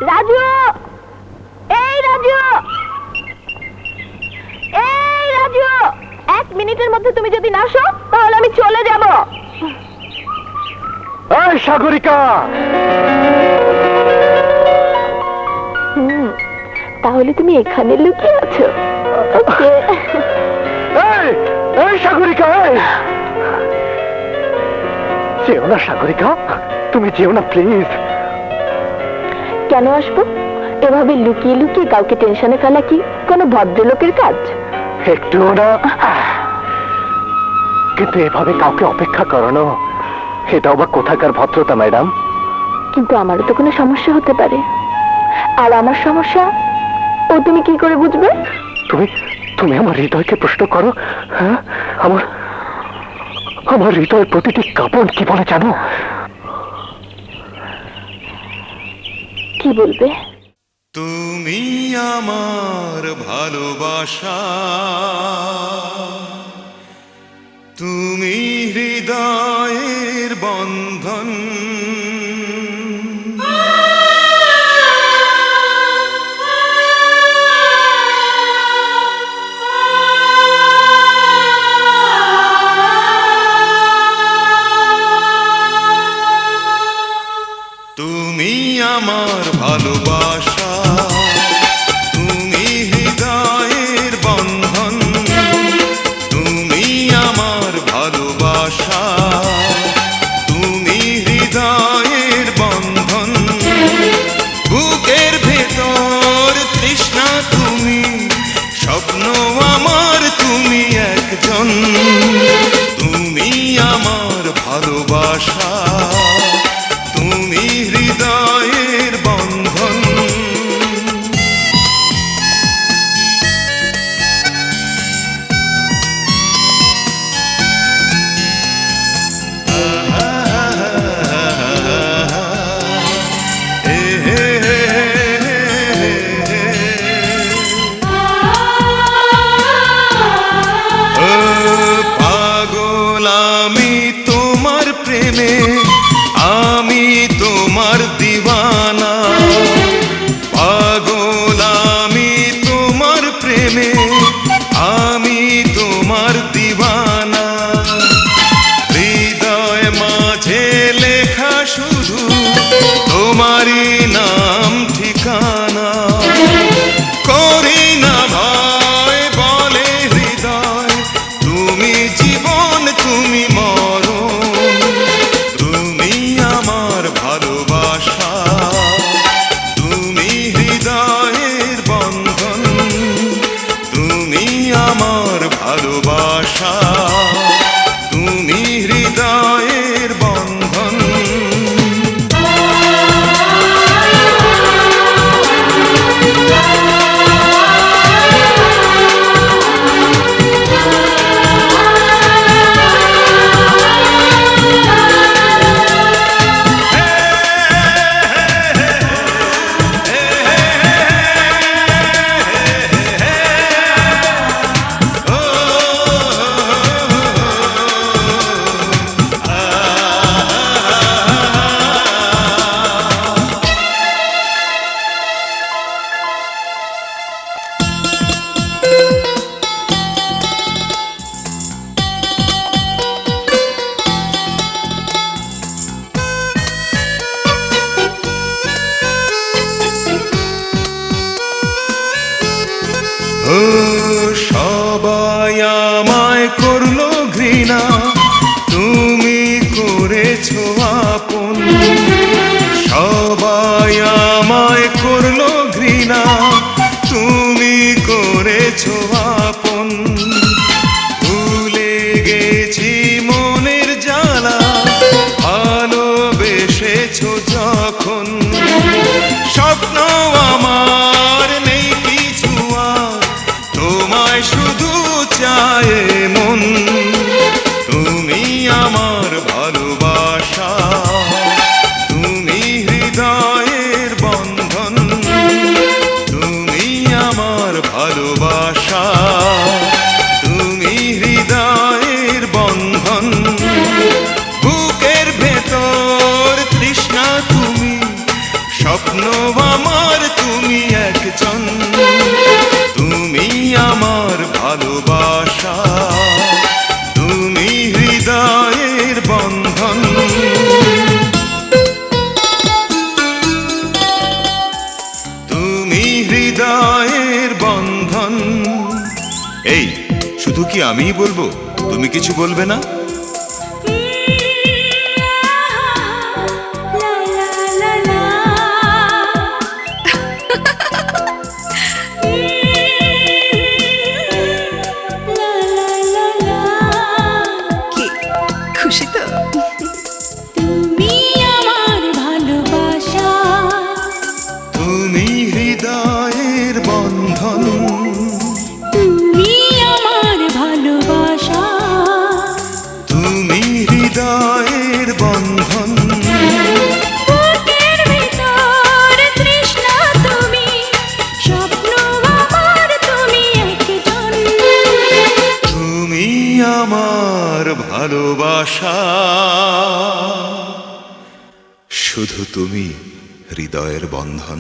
রাজু, এই রাজু, এই রাজু, 1 মিনিটের মধ্যে তুমি যদি না আসো তাহলে আমি চলে যাব। এই সাগরিকা! তাহলে তুমি এখানে লুকিয়ে আছো? এই সাগরিকা! যেও না সাগরিকা, তুমি যেও না প্লিজ। কেন আসবো? এভাবে লুকিয়ে লুকিয়ে কাউকে টেনশনে ফেলা কি কোনো ভদ্রলোকের কাজ? একটুও না। কিন্তু এভাবে কাউকে অপেক্ষা করানো, এটাও বা কোথাকার ভদ্রতা ম্যাডাম? কিন্তু আমারও তো কোনো সমস্যা হতে পারে, আর আমার সমস্যা ও তুমি কি করে বুঝবে? তুমি তুমি আমার হৃদয়কে প্রশ্ন করো। হ্যাঁ, আমার হৃদয়ের প্রতিটি কাঁপন কি বলে জানো? কি বলবে? তুমি আমার ভালোবাসা, তুমি হৃদয়ের বন্ধন, তুমি আমার ভালোবাসা, তুমি হৃদয়ের বন্ধন, তুমি আমার ভালোবাসা, তুমি হৃদয়ের বন্ধন, বুকের ভেতর তৃষ্ণা তুমি, স্বপ্ন আমার তুমি একজন, তুমি আমার ভালোবাসা, তুমি হৃদয়ের বন্ধন। পাগল আমি তোমার প্রেমে, আমি তোমার দিওয়ানা, পাগল আমি তোমার প্রেমে, আমি তোমার দিওয়ানা, হৃদয় মাঝে লেখা শুধু তোমারই নাম ঠিকানা, করি না ভয় বলে হৃদয়, তুমি জীবন তুমি মরণ, তুমি আমার ভালোবাসা, তুমি হৃদয়ের বন্ধন, তুমি আমার ভালোবাসা, তুমি হৃদয়ের বন্ধন। ও সবাই আমায় করলো ঘৃণা, তুমি করেছো আপন, সবাই আমায় করলো ঘৃণা, তুমি করেছো আপন, ভুলে গেছি মনের জ্বালা, ভালোবেসেছো যখন, স্বপ্ন আমার নেই কিছু আর, তোমায় শুধু চায় মন, তুমি আমার ভালোবাসা, তুমি হৃদয়ের বন্ধন, তুমি আমার ভালোবাসা, তুমি হৃদয়ের বন্ধন, বুকের ভেতর তৃষ্ণা কি আমিই বলবো, তুমি কিছু বলবে না? কি খুশি তো? তুমি আমার ভালোবাসা, তুমি হৃদয়ের বন্ধন, তুমি আমার ভালোবাসা, তুমি হৃদয়ের বন্ধন। বুকের ভিতর তৃষ্ণা তুমি, স্বপ্ন আমার তুমি একজন। তুমি আমার ভালোবাসা, শুধু তুমি হৃদয়ের বন্ধন।